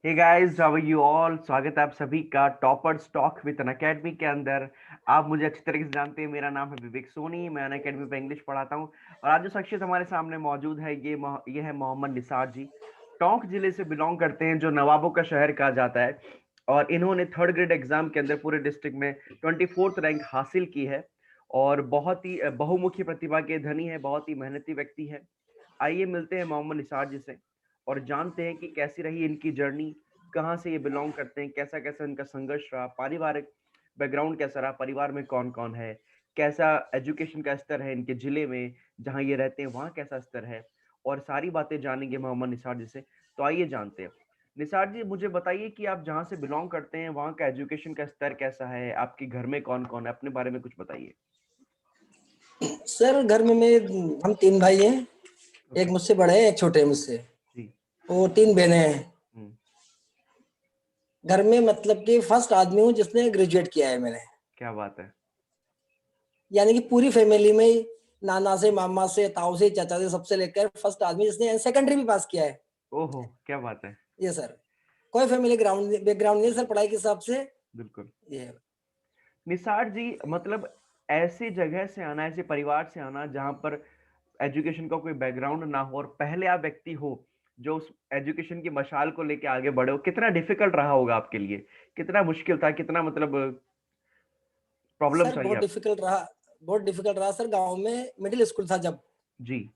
Hey guys, how are you all. स्वागत है आप सभी का toppers talk with Unacademy के अंदर। आप मुझे अच्छी तरीके से जानते हैं, मेरा नाम है विवेक सोनी। मैं अन अकेडमी पे इंग्लिश पढ़ाता हूँ और आज जो शख्सियत हमारे सामने मौजूद है ये है मोहम्मद निसार जी। टोंक जिले से बिलोंग करते हैं, जो नवाबों का शहर कहा जाता है। और इन्होंने थर्ड ग्रेड एग्जाम के अंदर पूरे डिस्ट्रिक्ट में 24th रैंक हासिल की है और बहुत ही बहुमुखी प्रतिभा के धनी है, बहुत ही मेहनती व्यक्ति है। आइए मिलते हैं मोहम्मद निसार जी से और जानते हैं कि कैसी रही इनकी जर्नी, कहाँ से ये बिलोंग करते हैं, कैसा कैसा इनका संघर्ष रहा, पारिवारिक बैकग्राउंड कैसा रहा, परिवार में कौन कौन है, कैसा एजुकेशन का स्तर है इनके जिले में जहाँ ये रहते हैं, वहाँ कैसा स्तर है, और सारी बातें जानेंगे मोहम्मद निसार जी से। तो आइए जानते हैं। निसार जी, मुझे बताइए कि आप जहाँ से बिलोंग करते हैं वहाँ का एजुकेशन का स्तर कैसा है, आपके घर में कौन कौन है, अपने बारे में कुछ बताइए। सर घर में हम तीन भाई हैं। एक ओके। मुझसे बड़े हैं, एक छोटे हैं मुझसे, जी। और तीन बहनें हैं। हम्म। घर में मतलब कि फर्स्ट आदमी हूँ जिसने ग्रेजुएट किया है मैंने। क्या बात है। यानी कि पूरी फैमिली में ही नाना से, मामा से, ताऊ से, चाचा से, सबसे लेकर फर्स्ट आदमी जिसने सेकेंडरी भी पास किया है। ओहो, क्या बात है। ये सर, कोई फैमिली बैकग्राउंड नहीं है सर पढ़ाई के हिसाब से। बिल्कुल। ये है। निसार जी, मतलब ऐसी जगह से आना, ऐसे परिवार से आना जहां पर एजुकेशन का कोई बैकग्राउंड ना हो और पहले आप व्यक्ति हो जो उस एजुकेशन की मशाल को लेके आगे बढ़े हो, कितना डिफिकल्ट रहा होगा आपके लिए, कितना मुश्किल था, कितना मतलब सर प्रॉब्लम्स आई आप। बहुत डिफिकल्ट रहा सर। गांव में मिडिल स्कूल था, जब जी।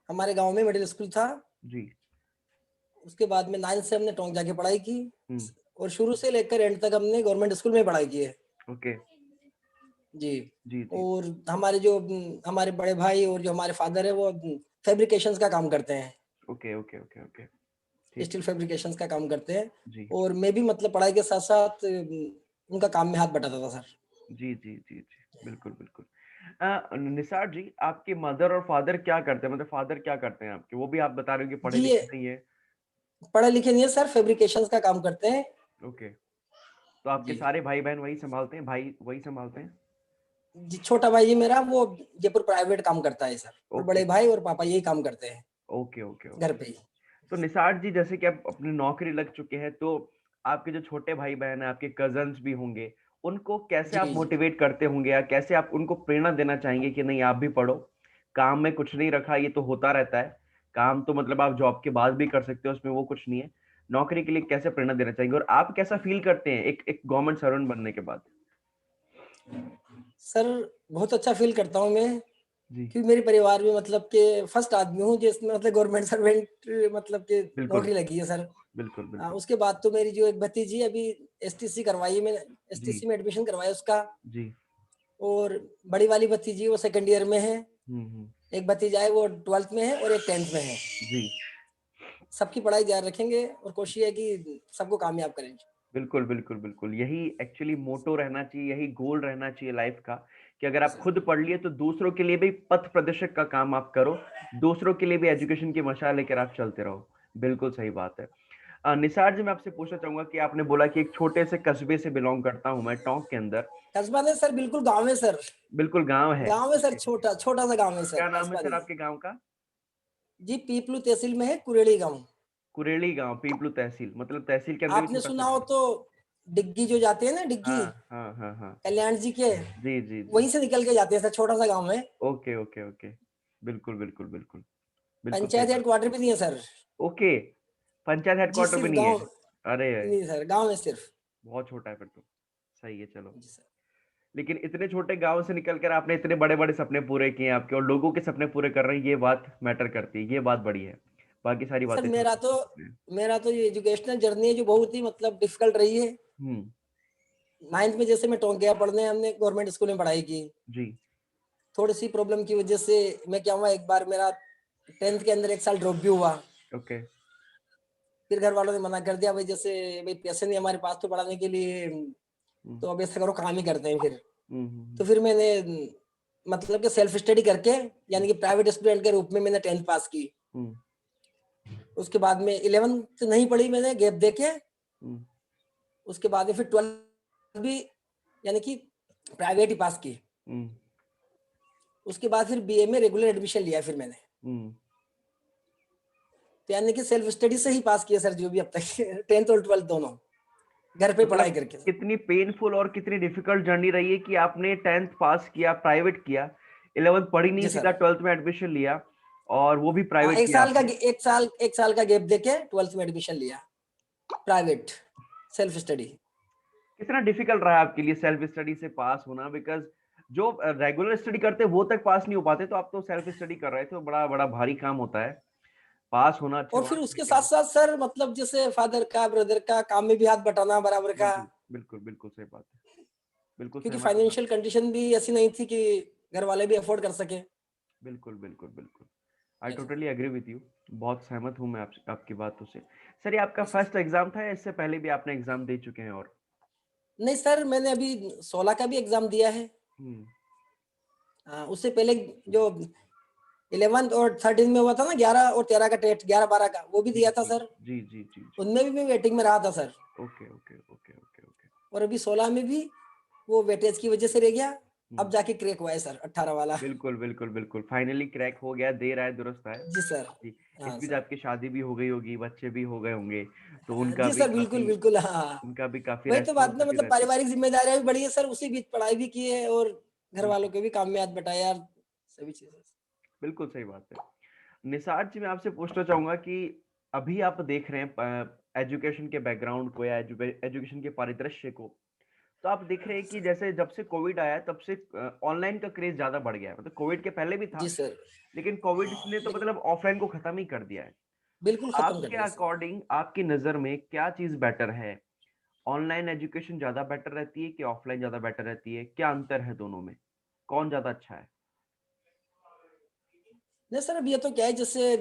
हमारे गांव में मिडिल स्कूल था। जी। उसके बाद में 9th से हमने टोंक जाके पढ़ाई की, हम्म। और शुरू से लेकर एंड तक हमने गवर्नमेंट स्कूल में पढ़ाई की है। ओके। जी। जी जी। और हमारे बड़े भाई और जो हमारे फादर है वो फैब्रिकेशंस का काम करते हैं। Okay okay okay okay. ठीक स्टील है। फैब्रिकेशंस का काम करते हैं। जी और मैं भी मतलब पढ़ाई के साथ साथ उनका काम में हाथ बटाता था सर। जी जी जी जी। बिल्कुल बिल्कुल। निसार जी, आपके मदर और फादर क्या करते हैं, मतलब फादर क्या करते हैं आपके, वो भी आप बता रहे हो कि पढ़े जी, ये लिखे नहीं है। पढ़े लिखे नहीं है सर, फैब्रिकेशंस का काम करते हैं। ओके। तो आपके जी। सारे भाई बहन वही संभालते हैं, भाई वही संभालते हैं। जी, छोटा भाई है मेरा, वो जयपुर प्राइवेट काम करता है सर, और ओके बड़े भाई और पापा यही काम करते हैं ओके ओके घर ओके। पे ही। तो निसार जी, जैसे कि आप अपनी नौकरी लग चुके हैं, तो आपके जो छोटे भाई बहन हैं, आपके कजन्स भी होंगे, उनको कैसे जी आप जी। मोटिवेट करते होंगे या कैसे आप उनको प्रेरणा देना चाहेंगे कि नहीं आप भी पढ़ो, काम में कुछ नहीं रखा, ये तो होता रहता है। काम तो मतलब आप जॉब के बाद भी कर सकते हो, उसमें वो कुछ नहीं है। नौकरी के लिए कैसे प्रेरणा देना चाहेंगे और आप कैसा फील करते हैं एक गवर्नमेंट सर्वेंट बनने के बाद। सर बहुत अच्छा फील करता हूँ मैं, जी। क्योंकि मेरे परिवार में मतलब के फर्स्ट आदमी हूँ जिसमें मतलब गवर्नमेंट सर्वेंट मतलब के बिल्कुल नौकरी लगी है सर। बिल्कुल बिल्कुल। उसके बाद तो मेरी जो एक भतीजी अभी एसटीसी करवाई है मैंने, जी एसटीसी में एडमिशन करवाया उसका। जी। और बड़ी वाली भतीजी वो सेकंड ईयर में है। हम्म। एक भतीजा है वो 12th में है, और एक 10th में है। जी। सबकी पढ़ाई जारी रखेंगे और कोशिश है कि सबको कामयाब करेंगे। बिल्कुल बिल्कुल बिल्कुल, यही एक्चुअली मोटो रहना चाहिए, यही गोल रहना चाहिए लाइफ का, कि अगर जी आप सर। खुद पढ़ लिए तो दूसरों के लिए भी पथ प्रदर्शक का काम आप करो, दूसरों के लिए भी एजुकेशन की मशाल लेकर आप चलते रहो। बिल्कुल सही बात है। निसार जी, मैं आपसे पूछना चाहूंगा कि आपने बोला कि एक छोटे से कस्बे से बिलोंग करता हूं मैं, टोंक के अंदर। कस्बा नहीं सर, बिल्कुल गाँव है सर। बिल्कुल गांव है। गाँव है सर, ओके ओके। छोटा छोटा सा गाँव है सर, क्या नाम है कस्बा सर नहीं है। आपके गांव का। जी, पीपलू तहसील में है, कुरेड़ी गाँव। कुरेली गांव, पीपलू तहसील, मतलब तहसील के अंदर ही आपने छोटा सा सुना हो गाँव। तो डिग्गी जो जाते हैं ना, डिग्गी हाँ हाँ हाँ हाँ। कल्याण जी के, जी जी जी। वहीं से निकल के जाते हैं सर, छोटा सा गाँव है। Okay okay okay. बिल्कुल बिल्कुल बिल्कुल। बिल्कुल सही पंचायत बात। हेडक्वार्टर भी नहीं है सर। ओके। पंचायत जी, हेडक्वार्टर भी सिर्फ नहीं है। गाँव। अरे, नहीं सर, गाँव है सिर्फ। बहुत छोटा है फिर तो। सही है, चलो। जी सर। लेकिन इतने छोटे गांव से निकल कर आपने इतने बड़े बड़े सपने पूरे किए हैं आपके, और लोगों के सपने पूरे कर रहे हैं, ये बात मैटर करती है, ये बात बड़ी है। बाकी सारी सर बातें छोटी छोटी हैं। मेरा तो ये एजुकेशनल जर्नी है जो बहुत ही मतलब डिफिकल्ट रही है। हम्म। 9th में जैसे मैं टोंक गया पढ़ने, हमने गवर्नमेंट स्कूल में पढ़ाई की। जी। थोड़ी सी प्रॉब्लम की वजह से मैं क्या हुआ, एक बार मेरा 10th के अंदर एक साल ड्रॉप भी हुआ। ओके। फिर घर वालों ने मना कर दिया, भाई जैसे भाई पैसे नहीं हमारे पास तो पढ़ाने के लिए, हम्म तो अब ऐसा करो काम ही करते हैं फिर। हम्म। तो फिर मैंने मतलब कि सेल्फ स्टडी करके, यानी कि प्राइवेट स्टूडेंट के रूप में मैंने 10th पास की। हम्म उसके बाद में 11th नहीं पढ़ी मैंने, गैप देके। हम्म। उसके बाद में फिर 12th भी यानी कि प्राइवेट ही पास की। हम्म उसके बाद फिर बीए में रेगुलर एडमिशन लिया फिर मैंने। हम्म। तो यानी कि सेल्फ स्टडी से ही पास किया सर, जो भी अब तक 10th और 12th दोनों घर पे मतलब पढ़ाई करके सर। कितनी पेनफुल और कितनी डिफिकल्ट जर्नी रही है कि आपने 10th पास किया, प्राइवेट किया, 11th पढ़ी नहीं, जी सीधा सर। 12th में एडमिशन लिया और वो भी हाँ, प्राइवेट किया आपने। एक साल का गैप देके 12th में एडमिशन लिया, प्राइवेट, सेल्फ स्टडी। कितना डिफिकल्ट रहा आपके लिए सेल्फ स्टडी से पास होना? बिकॉज जो रेगुलर स्टडी करते हैं वो तक पास नहीं हो पाते, तो आप तो सेल्फ स्टडी कर रहे थे, तो बड़ा बड़ा भारी काम होता है। पास होना अच्छे और फिर मार्क्स उसके लेके साथ आए। साथ सर मतलब जैसे फादर का, ब्रदर का काम में भी हाथ बटाना बराबर का, बिल्कुल बिल्कुल बिल्कुल सही बात है। बिल्कुल क्योंकि सहमत हूँ मैं फाइनेंशियल आपकी। कंडीशन भी ऐसी नहीं थी कि घर वाले भी अफोर्ड कर सके। बिल्कुल बिल्कुल बिल्कुल। I yes totally agree with you. बहुत सहमत हूँ मैं आपकी बातों से। सर ये आपका यस। फर्स्ट एग्जाम था या इससे पहले भी आपने एग्जाम दे चुके हैं? और नहीं सर, मैंने अभी 16 का भी एग्जाम दिया है। हम्म। उससे पहले जो 11th और 13 में हुआ था ना, 11 और 13 का टेस्ट, 11-12 का, वो भी जी दिया था जी सर। जी जी जी जी। उनमें भी मैं वेटिंग में रहा था sir. Okay okay okay okay okay. और अभी 16 में भी वो वेटेज की वजह से रह गया। अब हम्म। जाके क्रैक हुआ है सर, 18 वाला। बिल्कुल बिल्कुल बिल्कुल, फाइनली क्रैक हो गया, देर आए दुरुस्त आए। जी सर। जी। इस हाँ बीच सर। आपकी शादी भी हो गई होगी, बच्चे भी हो गए होंगे, तो उनका जी भी सर, बिल्कुल काफी बिल्कुल। हाँ, उनका भी काफी वही तो बात ना, रेस्पॉन्सिबिलिटी मतलब रहती है। पारिवारिक जिम्मेदारियां भी बढ़ी है सर, उसी बीच पढ़ाई भी की है और घर वालों बिल्कुल के भी काम में हाथ बटाया यार, सभी चीजें। बिल्कुल सही बात है। निसार जी, मैं आपसे पूछना चाहूंगा कि अभी आप देख रहे हैं एजुकेशन के बैकग्राउंड को या एजुकेशन के परिदृश्य को, तो आप देख रहे हैं कि जैसे जब से कोविड आया तब से ऑनलाइन का क्रेज ज्यादा बढ़ गया है। मतलब कोविड के पहले भी था, जी सर। लेकिन कोविड हाँ, ने तो लेकिन मतलब ऑफलाइन को खत्म ही कर दिया है। बिल्कुल खत्म कर आपके दिया सर। अकॉर्डिंग, आपकी नजर में क्या चीज बेटर है? ऑनलाइन एजुकेशन ज्यादा बेटर रहती है कि ऑफलाइन ज्यादा बेटर रहती है? क्या अंतर है दोनों में? कौन ज्यादा अच्छा है? नहीं सर, अब ये तो क्या है, जैसे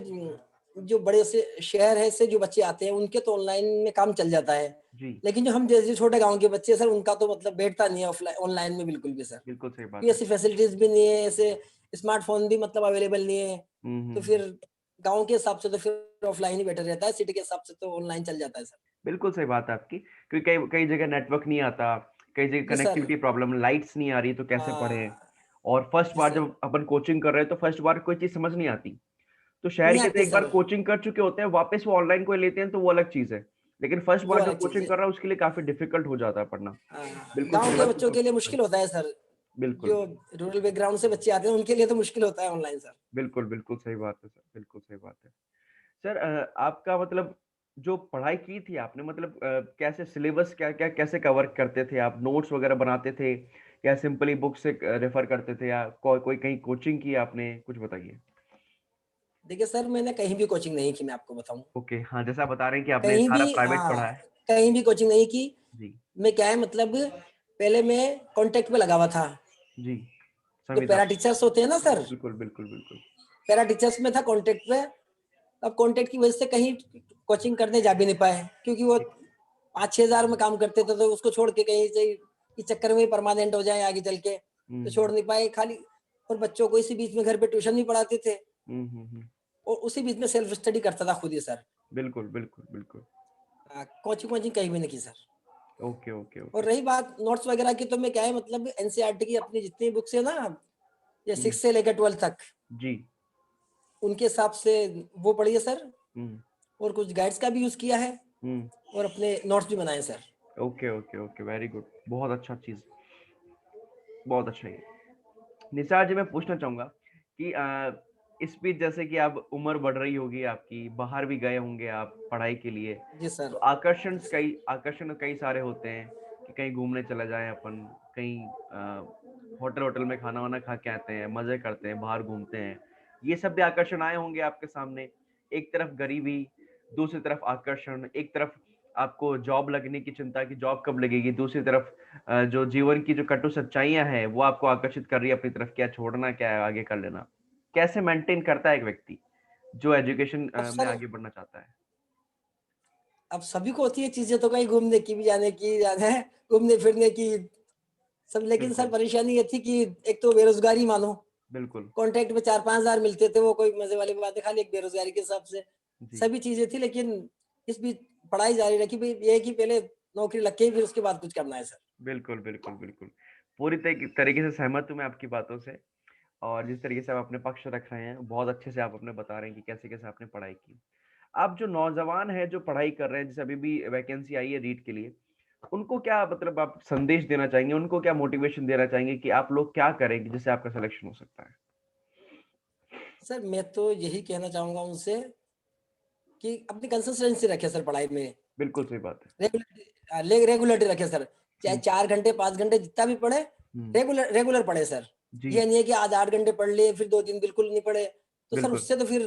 जो बड़े से शहर है से जो बच्चे आते हैं उनके तो ऑनलाइन में काम चल जाता है। जी। लेकिन जो हम जैसे छोटे गांव के बच्चे हैं सर, उनका तो मतलब बैठता नहीं है ऑफलाइन ऑनलाइन में बिल्कुल भी सर। बिल्कुल सही क्योंकि बात है। ऐसी फैसिलिटीज भी नहीं है, ऐसे स्मार्टफोन भी मतलब अवेलेबल नहीं है। तो हम्म। फिर गांव के हिसाब से तो फिर ऑफलाइन ही बेटर रहता है, सिटी के हिसाब से तो ऑनलाइन चल जाता है सर। बिल्कुल सही बात है आपकी, क्योंकि कई कई जगह नेटवर्क नहीं आता, कई जगह जी सर। कनेक्टिविटी प्रॉब्लम, लाइट्स नहीं आ रही, तो कैसे पढ़े? हाँ। और फर्स्ट जी बार सर। जब अपन कोचिंग कर रहे हैं तो फर्स्ट बार कोई चीज समझ नहीं आती, तो शहर नहीं के तो आते एक बार सर, कोचिंग कर चुके होते हैं, वापस वो ऑनलाइन कोई लेते हैं तो वो अलग चीज है। लेकिन फर्स्ट वो बार जो अलग चीज कोचिंग है। कर रहा है उसके लिए काफी डिफिकल्ट हो जाता है पढ़ना। हाँ, बिल्कुल गांव के सहमत बच्चों हूँ के लिए आपकी बात। मुश्किल होता है सर। बिल्कुल जो रूरल बैकग्राउंड से बच्चे आते हैं उनके लिए तो मुश्किल होता है ऑनलाइन सर। बिल्कुल बिल्कुल सही बात है सर, बिल्कुल सही बात है। सर आपका मतलब जो पढ़ाई की थी आपने, मतलब कैसे सिलेबस, क्या क्या कैसे कवर करते थे आप? नोट्स वगैरह बनाते थे या सिंपली बुक से रेफर करते थे, या कोई कहीं कोचिंग की आपने? कुछ बताइए। देखिए सर, मैंने कहीं भी कोचिंग नहीं की, मैं आपको बताऊं। ओके, हाँ, जैसा आप बता रहे हैं कि आपने कहीं सारा भी, प्राइवेट हाँ, पढ़ा है। कहीं भी कोचिंग नहीं की। जी मैं क्या है मतलब, पहले मैं कांटेक्ट पे लगा हुआ था। जी। जो समझा। पैरा टीचर्स होते हैं ना सर, बिल्कुल बिल्कुल बिल्कुल। पैरा टीचर्स में था कांटेक्ट पे। अब कांटेक्ट की वजह से कहीं कोचिंग करने जा भी नहीं पाए, क्योंकि वो ठीक। 5-6 हजार में काम करते थे, तो उसको छोड़ के कहीं से इस चक्कर में परमानेंट हो जाए आगे चल के, तो छोड़ हम्म नहीं पाए खाली। और बच्चों को इसी बीच में घर पे ट्यूशन भी पढ़ाते थे, हम्म। और उसी बीच में सेल्फ स्टडी करता था खुद ही सर। बिल्कुल बिल्कुल बिल्कुल। कोचिंग कोचिंग कहीं भी नहीं की सर। ओके ओके और ओके। रही बात नोट्स वगैरह की, तो मैं क्या है मतलब एनसीईआरटी की अपनी जितनी बुक्स है ना, ये हम्म। 6 से लेकर 12 तक, जी। उनके हिसाब से वो पढ़िए सर। हम्म और कुछ गाइड्स का भी यूज किया है, हम्म। और अपने नोट्स भी बनाए sir. Okay okay okay, very good, बहुत अच्छा चीज, बहुत अच्छा है। निसार जी, मैं पूछना चाहूंगा कि इस बीच जैसे कि अब उम्र बढ़ रही होगी आपकी, बाहर भी गए होंगे आप पढ़ाई के लिए, जी तो सर। आकर्षण कई सारे होते हैं कि कहीं घूमने चला जाएं अपन, कहीं होटल होटल में खाना वाना खा के आते हैं, मजे करते हैं, बाहर घूमते हैं। ये सब भी आकर्षण आए होंगे आपके सामने। एक तरफ गरीबी, दूसरी तरफ आकर्षण, एक तरफ आपको जॉब लगने की चिंता कि जॉब कब लगेगी, दूसरी तरफ जो जीवन की जो कटु सच्चाइयां हैं वो आपको आकर्षित कर रही है अपनी तरफ, क्या छोड़ना, क्या है आगे कर लेना। कैसे मेंटेन करता है एक व्यक्ति जो एजुकेशन अब में सर, आगे बढ़ना चाहता है? अब सभी को होती है चीजें, तो कहीं घूमने की भी, जाने की, जाना है घूमने फिरने की सब। लेकिन सर बिल्कुल परेशानी ये थी कि एक तो बेरोजगारी मानो, बिल्कुल। कॉन्ट्रैक्ट में 4-5 हजार मिलते थे, वो कोई मजे वाली बात है, खाली एक बेरोजगारी के हिसाब से जी। सभी चीजें थी। लेकिन इस बीच पढ़ाई जारी रखी भाई, ये है कि पहले नौकरी लग के ही फिर उसके बाद कुछ करना है सर। बिल्कुल बिल्कुल बिल्कुल। पूरी तरीके से सहमत हूँ मैं आपकी बातों से। और जिस तरीके से आप अपने पक्ष रख रहे हैं, बहुत अच्छे से आप अपने बता रहे हैं कि कैसे कैसे आपने पढ़ाई की। आप जो नौजवान है जो पढ़ाई कर रहे हैं, जैसे अभी भी वैकेंसी आई है रीट के लिए, उनको क्या मतलब आप संदेश देना चाहेंगे, उनको क्या मोटिवेशन देना चाहेंगे कि आप लोग क्या करेंगे जिससे आपका सिलेक्शन हो सकता है? सर मैं तो यही कहना चाहूंगा उनसे कि अपनी कंसिस्टेंसी रखे सर पढ़ाई में, बिल्कुल सही बात है। रेगुलरिटी रखे सर, चाहे हुँ, 4 घंटे 5 घंटे जितना भी पढ़े, हुँ, रेगुलर रेगुलर पढ़े सर। जी, ये नहीं है कि आज 8 घंटे पढ़ लिए फिर 2 दिन बिल्कुल नहीं पढ़े, तो सर बिल्कुल। उससे तो फिर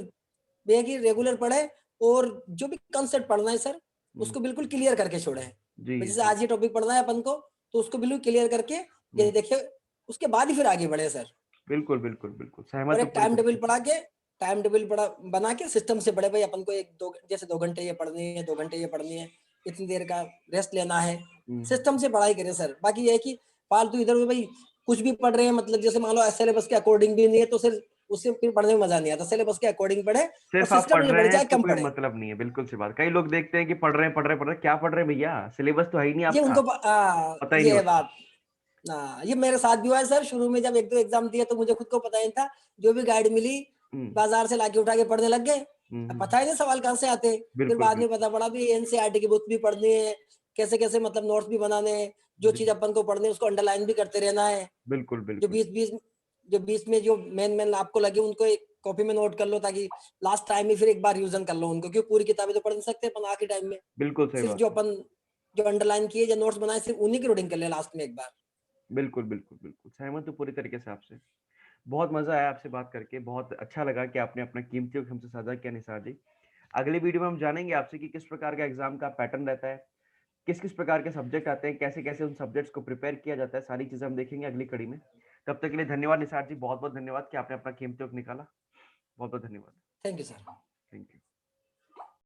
ये है कि रेगुलर पढ़े और जो भी कंसेप्ट पढ़ना है सर हुँ, उसको बिल्कुल क्लियर करके छोड़े। जी, जैसे जी। आज ये टॉपिक पढ़ना है अपन को, तो उसको बिल्कुल क्लियर करके हुँ, ये देखिए, उसके बाद ही फिर आगे बढ़े सर। बिल्कुल, बिल्कुल, बिल्कुल। सहमत और हूँ एक पूरी टाइम टेबल तरीके से। पढ़ा के, टाइम टेबल पढ़ा बना के सिस्टम से पढ़े, भाई अपन को एक दो जैसे 2 घंटे ये पढ़नी है, 2 घंटे ये पढ़नी है, इतनी देर का रेस्ट लेना है, हुँ, सिस्टम से पढ़ाई करें सर। बाकी ये है कि फालतू इधर उधर भाई कुछ भी पढ़ रहे हैं, मतलब जैसे मान लो सिलेबस के अकॉर्डिंग भी नहीं है तो सिर्फ उससे फिर पढ़ने में मजा नहीं आता। सिलेबस के अकॉर्डिंग पढ़े और सिर्फ आप सिस्टम पढ़ से रहे पढ़े हैं चाहे इससे कम कोई पढ़े। मतलब नहीं है, बिल्कुल सी बात। कई लोग देखते हैं कि पढ़ रहे हैं, पढ़ रहे हैं, पढ़ रहे हैं, क्या पढ़ रहे हैं भैया? सिलेबस तो है ही नहीं ये आपका, उनको पता ही नहीं ये होता। बात ये मेरे साथ भी हुआ है सर। शुरू में जब 1-2 एग्जाम दिए तो मुझे खुद को पता ही नहीं था, जो भी गाइड मिली हुँ, बाजार से लाके उठा के पढ़ने लग गए। हुँ, अब हुँ, पता ही नहीं सवाल कहाँ से आते। फिर बिल्कुल, बाद में बिल्कुल, पता पड़ा भी एनसीईआरटी की बुक भी पढ़नी है, कैसे-कैसे मतलब नोट्स भी बनाने हैं, जो जी, चीज़ अपन को पढ़नी है उसको अंडरलाइन भी करते रहना है। बिल्कुल, जो बिल्कुल, 20-20 जो 20 में जो मेन-मेन आपको लगे उनको एक कॉपी में नोट कर लो, ताकि लास्ट टाइम में फिर एक बार रिवीजन कर लो उनको, क्योंकि पूरी किताबें तो पढ़ नहीं सकते अपन आखिरी टाइम में। बिल्कुल सही सिर्फ बात जो है। अपन जो अंडरलाइन किए या नोट्स बनाए सिर्फ उन्हीं की रीडिंग कर ले लास्ट में एक बार। बिल्कुल, बिल्कुल, बिल्कुल, सहमत हूँ पूरी तरीके से आपसे। बहुत मज़ा आया आपसे बात करके, बहुत अच्छा लगा कि आपने अपना कीमती वक़्त हमसे साझा किया निसार जी। अगली वीडियो में हम जानेंगे आपसे कि किस प्रकार का एग्ज़ाम का पैटर्न रहता है, किस-किस प्रकार के सब्जेक्ट आते हैं, कैसे-कैसे उन सब्जेक्ट्स को प्रिपेयर किया जाता है, सारी चीज़ें हम देखेंगे अगली कड़ी में। तब तक के लिए धन्यवाद निसार जी, बहुत-बहुत धन्यवाद कि आपने अपना कीमती वक़्त निकाला। बहुत-बहुत धन्यवाद। Thank you sir. Thank you.